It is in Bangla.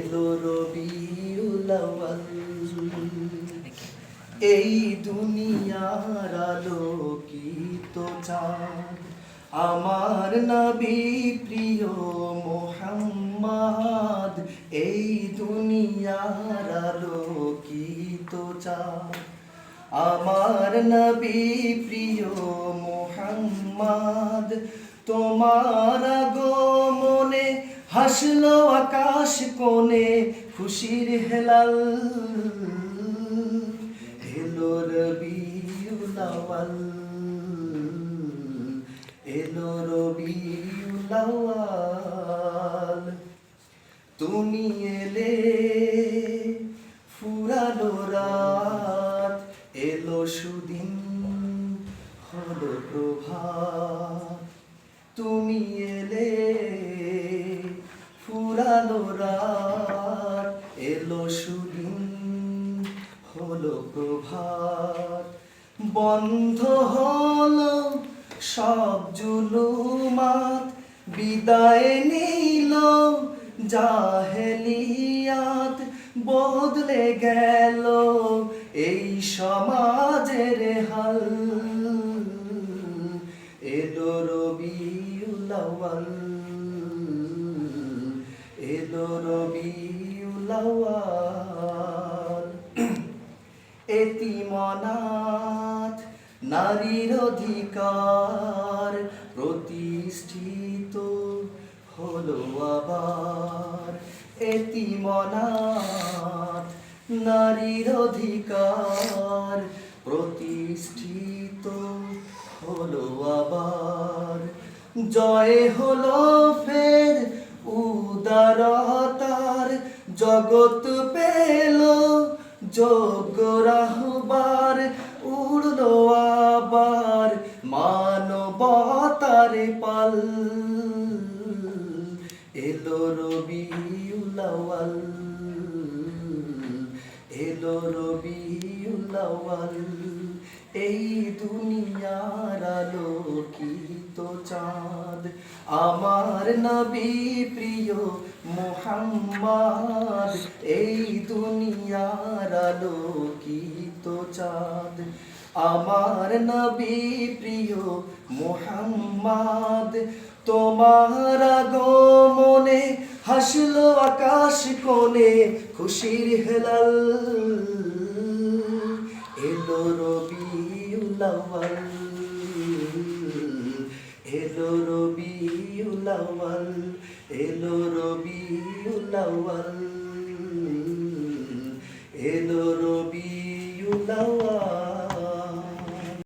এলো রবিউল আউয়াল, এই দুনিয়ার আলোকিত চাঁদ আমার নবী প্রিয় মুহাম্মদ, এই দুনিয়ার আলোকিত চাঁদ আমার নবী প্রিয় মুহাম্মদ। তোমার আগমনে হাসলো আকাশ কোণে খুশির হেলাল, এলো রবিউল আউয়াল, এলো রবিউল আউয়াল। তুমি এলে ফুরালো রাত, এলো সুদিন হলো প্রভাত। তুমি এলে ফুরালো রাত, এলো সুদিন হলো প্রভাত। বন্ধ হলো সব জুলুমাত, বিদায় নিল জাহেলিয়াত, বদলে গেল এই সমাজের হাল, এলো রবিউল আউয়াল, এলো রবিউল আউয়াল। এতিম অনাথ নারীর অধিকার প্রতিষ্ঠিত হলো আবার, এতিম অনাথ নারীর অধিকার প্রতিষ্ঠিত হলো আবার। জয় হলো ফের উদারতার, জগৎ পেল যোগ্য রাহবার, উড়লো আবার মানবতার পাল, এলো রবিউল আউয়াল, এলো রবিউল আউয়াল। এই দুনিয়ার আলোকিত চাঁদ আমার নবী প্রিয় মুহাম্মদ, এই দুনিয়ার আলোকিত চাঁদ আমার নবী প্রিয় মুহাম্মদ। তোমার আগমনে হাসলো আকাশ কোণে খুশির হেলাল, এলো রবিউল আউয়াল, এলো রবিউল আউয়াল, এলো রবিউল আউয়াল, এলো রবিউল আউয়াল।